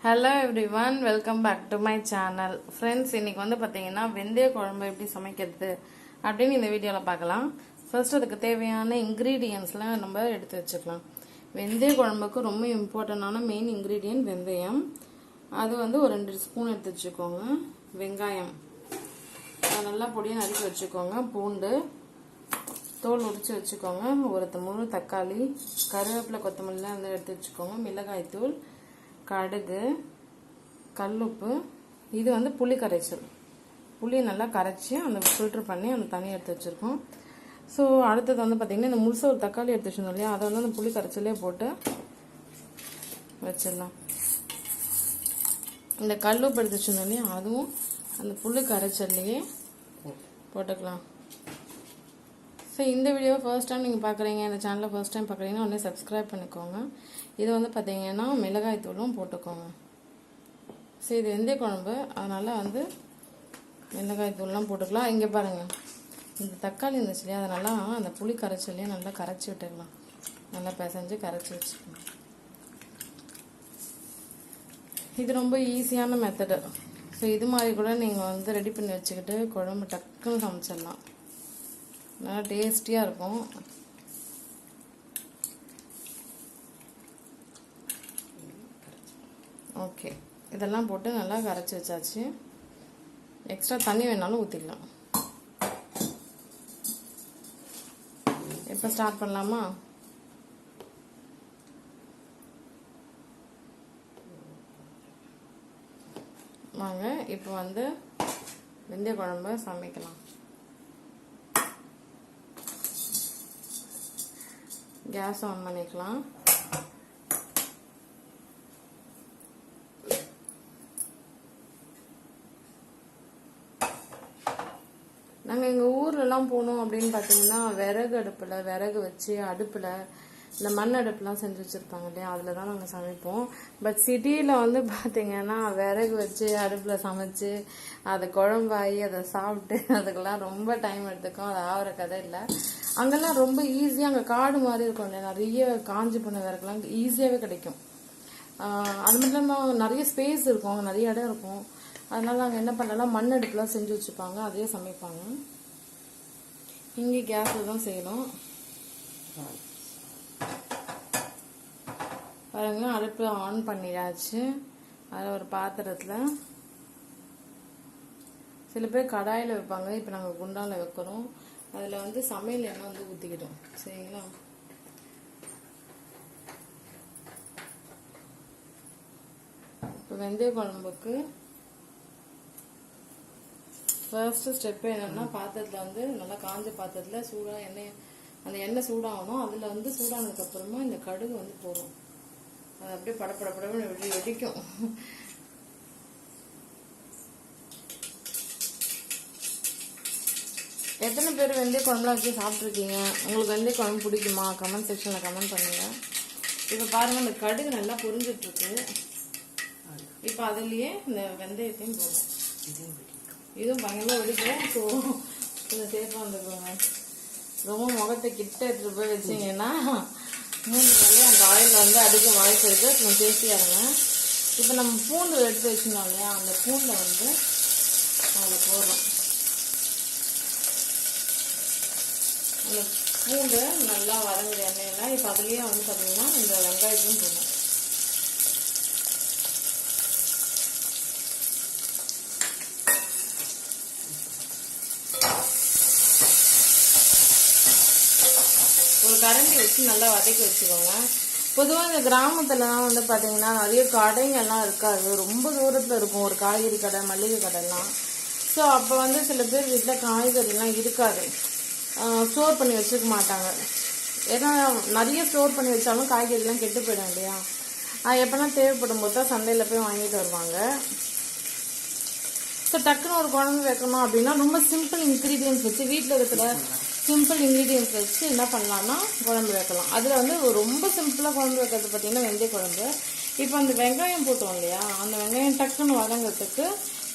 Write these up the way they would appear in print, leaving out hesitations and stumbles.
Hello everyone, welcome back to my channel. Friends, இன்னைக்கு வந்து பார்த்தீங்கன்னா வெந்தய குழம்பு எப்படி சமைக்கிறது அப்படின்னு இந்த வீடியோவில் பார்க்கலாம். ஃபர்ஸ்ட் அதுக்கு தேவையான இன்க்ரீடியன்ஸ்லாம் நம்ம எடுத்து வச்சுக்கலாம். வெந்தய குழம்புக்கு ரொம்ப இம்பார்ட்டண்டான மெயின் இன்க்ரீடியன்ட் வெந்தயம். அது வந்து ஒரு 2 ஸ்பூன் எடுத்து வச்சுக்கோங்க. வெங்காயம் அதை நல்லா பொடியாக நறுக்கி வச்சுக்கோங்க. பூண்டு தோல் உரித்து வச்சுக்கோங்க. ஒரு முழு தக்காளி, கருவேப்பிலை, கொத்தமல்லிலாம் வந்து எடுத்து வச்சுக்கோங்க. மிளகாய் தூள், கடுகு, கல்லுப்பு. இது வந்து புளி கரைச்சல். புளியை நல்லா கரைச்சி அந்த ஃபில்டர் பண்ணி அந்த தண்ணி எடுத்து வச்சுருக்கோம். ஸோ அடுத்தது வந்து பார்த்திங்கன்னா இந்த முழுசாக ஒரு தக்காளி எடுத்து வச்சுருந்தோம் இல்லையா, அதை வந்து அந்த புளி கரைச்சலே போட்டு வச்சிடலாம். இந்த கல்லுப்பு எடுத்து வச்சுருந்தோம் இல்லையா, அதுவும் அந்த புளி கரைச்சல்லையே போட்டுக்கலாம். ஸோ இந்த வீடியோ ஃபர்ஸ்ட் டைம் நீங்கள் பார்க்குறீங்க, இந்த சேனலில் ஃபர்ஸ்ட் டைம் பார்க்குறீங்கன்னா உடனே சப்ஸ்கிரைப் பண்ணிக்கோங்க. இது வந்து பார்த்தீங்கன்னா மிளகாய் தூளும் போட்டுக்கோங்க. ஸோ இது வெந்தய குழம்பு, அதனால் வந்து மிளகாய் தூள்லாம் போட்டுக்கலாம். இங்கே பாருங்கள், இந்த தக்காளி இருந்துச்சு இல்லையா, அதை நல்லா அந்த புளி கரைச்சல்லையே நல்லா கரைச்சி விட்டுடலாம். நல்லா பிசைஞ்சு கரைச்சி வச்சுக்கணும். இது ரொம்ப ஈஸியான மெத்தடு. ஸோ இது மாதிரி கூட நீங்கள் வந்து ரெடி பண்ணி வச்சுக்கிட்டு குழம்பு டக்குன்னு சமைச்சிடலாம். நல்லா டேஸ்டியாக இருக்கும். ஓகே, இதெல்லாம் போட்டு நல்லா கரைச்சி வச்சாச்சு. எக்ஸ்ட்ரா தண்ணி வேணாலும் ஊற்றிக்கலாம். இப்போ ஸ்டார்ட் பண்ணலாமா? வாங்க இப்போ வந்து வெந்தய குழம்பு சமைக்கலாம். கேஸ் ஆன் பண்ணிக்கலாம். நாங்கள் எங்கள் ஊர்லலாம் போனோம் அப்படின்னு பார்த்தீங்கன்னா விறகு அடுப்பில் விறகு வச்சு அடுப்பில் இந்த மண் அடுப்புலாம் செஞ்சு வச்சுருப்பாங்க இல்லையா, அதில் தான் நாங்கள் சமைப்போம். பட் சிட்டியில் வந்து பார்த்தீங்கன்னா விறகு வச்சு அடுப்பில் சமைச்சு அதை குழம்பாகி அதை சாப்பிட்டு அதுக்கெல்லாம் ரொம்ப டைம் எடுத்துக்கும். அது ஆகிற கதை இல்லை. அங்கெல்லாம் ரொம்ப ஈஸியாக, அங்கே காடு மாதிரி இருக்கும் இல்லையா, நிறைய காஞ்சி போன விறகுலாம் ஈஸியாகவே கிடைக்கும். அது மட்டும் இல்லாமல் நிறைய ஸ்பேஸ் இருக்கும், அங்கே நிறைய இடம் இருக்கும். அதனால நாங்கள் என்ன பண்ணலாம், மண் அடுப்புலாம் செஞ்சு வச்சுப்பாங்க, அதையே சமைப்பாங்க. இங்கே கேஸில் தான் செய்யணும். பாருங்க, அடுப்பு ஆன் பண்ணிடாச்சு. அதில் ஒரு பாத்திரத்தில் சில பேர் கடாயில் வைப்பாங்க, இப்போ நாங்கள் குண்டாவில் வைக்கிறோம். அதில் வந்து சமையல் எண்ணெய் வந்து ஊற்றிக்கிட்டோம். சரிங்களா? இப்போ வெந்தய குழம்புக்கு ஃபர்ஸ்ட் ஸ்டெப் என்னன்னா, பாத்திரத்தில் வந்து நல்லா காஞ்ச பாத்திரத்தில் சூடாக எண்ணெய், அந்த எண்ணெய் சூடாகணும். அதில் வந்து சூடானதுக்கு அப்புறமா இந்த கடுகு வந்து போடும். அது அப்படியே படப்படப்படன்னு வெடிக்கும். எத்தனை பேர் வெந்தய குழம்புலாம் வச்சு சாப்பிட்ருக்கீங்க? உங்களுக்கு வெந்தய குழம்பு பிடிக்குமா? கமெண்ட் செக்ஷனில் கமெண்ட் பண்ணுங்கள். இப்போ பாருங்கள், இந்த கடுகு நல்லா பொரிஞ்சிட்ருக்கு. இப்போ அதுலேயே இந்த வெந்தயத்தையும் போடும். இதுவும் பயங்கரமாக வெடிக்கும். ஸோ கொஞ்சம் சேஃபாக வந்துருக்கோங்க. ரொம்ப முகத்தை கிட்ட எடுத்துகிட்டு போய் வச்சிங்கன்னா 3 நாளே அந்த ஆயில் வந்து அடிக்க வாய்ப்பு இருக்குது. கொஞ்சம் டேஸ்டியாக இருங்க. இப்போ நம்ம பூண்டு எடுத்து வச்சுருந்தோம் இல்லையா, அந்த பூண்டை வந்து அதில் போடுறோம். அந்த பூண்டு நல்லா வதங்குற எண்ணெயில் இப்போ அதுலேயே வந்து பார்த்தீங்கன்னா இந்த வெங்காயத்தையும் போடும். ஒரு கரண்டி வச்சு நல்லா வதக்கி வச்சுக்கோங்க. பொதுவாக இந்த கிராமத்துலலாம் வந்து பார்த்தீங்கன்னா நிறைய கடைங்கள்லாம் இருக்காது, ரொம்ப தூரத்தில் இருக்கும் ஒரு காய்கறி கடை, மளிகை கடைலாம். ஸோ அப்போ வந்து சில பேர் வீட்டில் காய்கறிலாம் இருக்காது, ஸ்டோர் பண்ணி வச்சுக்க மாட்டாங்க. ஏன்னா நிறைய ஸ்டோர் பண்ணி வச்சாலும் காய்கறிலாம் கெட்டு போயிடும் இல்லையா. எப்போனா தேவைப்படும் போது தான் சந்தையில் போய் வாங்கிட்டு வருவாங்க. ஸோ டக்குன்னு ஒரு குழம்பு வைக்கணும் அப்படின்னா ரொம்ப சிம்பிள் இன்க்ரீடியன்ஸ் வச்சு, வீட்டில் இருக்கிற சிம்பிள் இன்க்ரீடியன்ஸ் வச்சு என்ன பண்ணலான்னா குழம்பு வைக்கலாம். அதில் வந்து ரொம்ப சிம்பிளாக குழம்பு வைக்கிறது பார்த்தீங்கன்னா வெந்தய குழம்பு. இப்போ அந்த வெங்காயம் போட்டோம் இல்லையா, அந்த வெங்காயம் டக்குன்னு வதங்கிறதுக்கு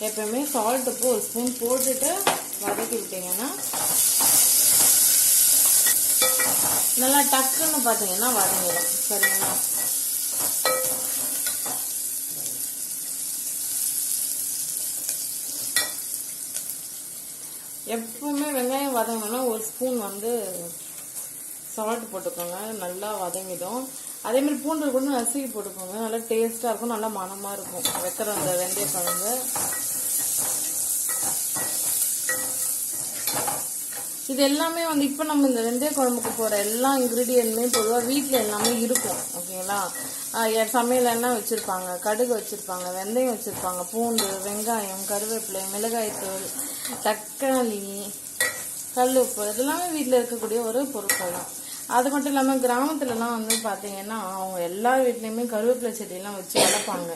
எப்போயுமே சால்ட் உப்பு 1 ஸ்பூன் போட்டுட்டு வதக்கி விட்டிங்கன்னா நல்லா டக்குன்னு பார்த்தீங்கன்னா வதங்கிடும். சரிங்களா? எப்பவுமே வெங்காயம் வதங்கணும்னா ஒரு ஸ்பூன் வந்து சால்ட் போட்டுக்கோங்க, நல்லா வதங்கிடும். அதே மாதிரி பூண்டு கூட நசுக்கி போட்டுக்கோங்க, நல்லா டேஸ்டா இருக்கும், நல்லா மனமா இருக்கும் வைக்கிற அந்த வெந்தய குழம்பு. இது எல்லாமே வந்து இப்போ நம்ம இந்த வெந்தய குழம்புக்கு போற எல்லா இன்கிரீடியன்ட்மே பொதுவாக வீட்டில் எல்லாமே இருக்கும். ஓகேங்களா? சமையல் எண்ணெய் வச்சிருப்பாங்க, கடுகு வச்சிருப்பாங்க, வெந்தயம் வச்சிருப்பாங்க, பூண்டு, வெங்காயம், கருவேப்பிலை, மிளகாய்த்தூள், தக்காளி, கல் உப்பு, இதெல்லாமே வீட்டில் இருக்கக்கூடிய ஒரு பொருட்கள் தான். அது மட்டும் இல்லாமல் கிராமத்துலலாம் வந்து பார்த்தீங்கன்னா அவங்க எல்லா வீட்லேயுமே கருவேப்பிலை செடியெல்லாம் வச்சு வளர்ப்பாங்க.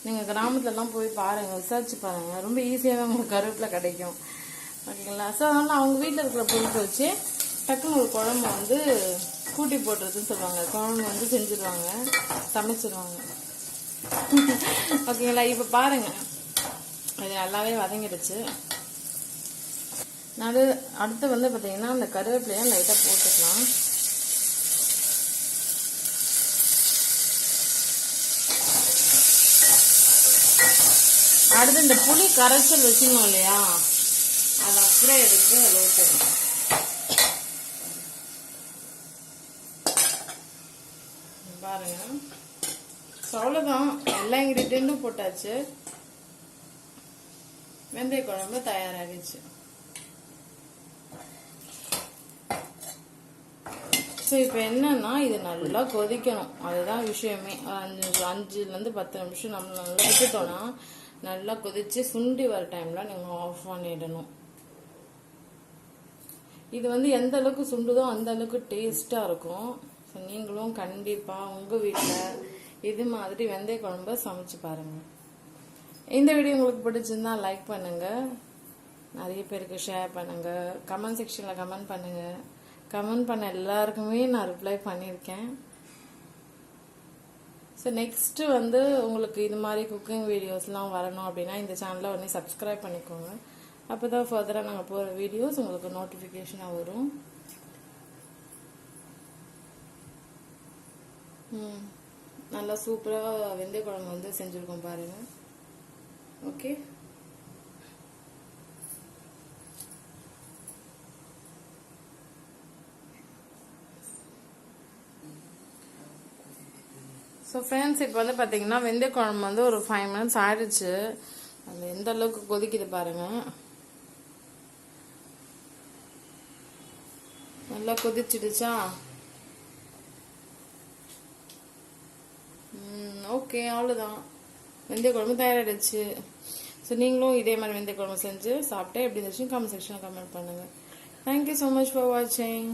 நீங்கள் கிராமத்துலலாம் போய் பாருங்கள், விசாரிச்சு பாருங்கள், ரொம்ப ஈஸியாகவே உங்களுக்கு கருவேப்பிலை கிடைக்கும். ஓகேங்களா? ஸோ அதனால் அவங்க வீட்டில் இருக்கிற பொருட்களை வச்சு டக்குன்னு ஒரு குழம்பு வந்து கூட்டி போட்டுறதுன்னு சொல்லுவாங்க, குழம்பு வந்து செஞ்சுருவாங்க, சமைச்சிருவாங்க. ஓகேங்களா? இப்போ பாருங்கள், அது நல்லாவே வதங்கிடுச்சு. அடுத்து வந்து பார்த்தீங்கன்னா அந்த கருவேப்பிலையை லைட்டாக போட்டுக்கலாம். அடுத்து இந்த புளி கரைச்சல் வச்சுக்கணும் இல்லையா, அது அப்படியே எடுத்து அதில் ஊற்றணும். பாருங்க, அவ்வளோதான், எல்லா இன்கிரீடியன்ட்டும் போட்டாச்சு, வெந்தய குழம்பு தயாராகிடுச்சு. ஸோ இப்போ என்னன்னா இது நல்லா கொதிக்கணும், அதுதான் விஷயமே. 5லேருந்து 10 நிமிஷம் நம்ம நல்லா விட்டுட்டோம்னா நல்லா கொதிச்சு சுண்டி வர டைம்ல நீங்கள் ஆஃப் பண்ணிடணும். இது வந்து எந்த அளவுக்கு சுண்டுதோ அந்த அளவுக்கு டேஸ்ட்டாக இருக்கும். ஸோ நீங்களும் கண்டிப்பாக உங்கள் வீட்டில் இது மாதிரி வெந்தய குழம்பு சமைச்சு பாருங்கள். இந்த வீடியோ உங்களுக்கு பிடிச்சிருந்தா லைக் பண்ணுங்கள், நிறைய பேருக்கு ஷேர் பண்ணுங்கள், கமெண்ட் செக்ஷனில் கமெண்ட் பண்ணுங்கள். கமெண்ட் பண்ண எல்லாருக்குமே நான் ரிப்ளை பண்ணியிருக்கேன். ஸோ நெக்ஸ்ட்டு வந்து உங்களுக்கு இது மாதிரி குக்கிங் வீடியோஸ்லாம் வரணும் அப்படின்னா இந்த சேனலை உடனே சப்ஸ்கிரைப் பண்ணிக்கோங்க. அப்போ தான் ஃபர்தராக நாங்கள் போகிற வீடியோஸ் உங்களுக்கு நோட்டிஃபிகேஷனாக வரும். நல்லா சூப்பராக வெந்தய குழம்பு வந்து செஞ்சுருக்கோம் பாருங்கள். ஓகே, ஸோ ஃப்ரெண்ட்ஸ் இப்போ வந்து பார்த்தீங்கன்னா வெந்தய குழம்பு வந்து ஒரு 5 minutes ஆயிடுச்சு. அது எந்த அளவுக்கு கொதிக்குது பாருங்கள், நல்லா கொதிச்சிடுச்சா? ஓகே, அவ்வளோதான், வெந்தய குழம்பு தயாராகிடுச்சு. ஸோ நீங்களும் இதே மாதிரி வெந்தய குழம்பு செஞ்சு சாப்பிட்டு எப்படி இருந்துச்சுன்னு கமெண்ட் செக்ஷனில் கமெண்ட் பண்ணுங்கள். தேங்க்யூ ஸோ மச் ஃபார் வாட்சிங்.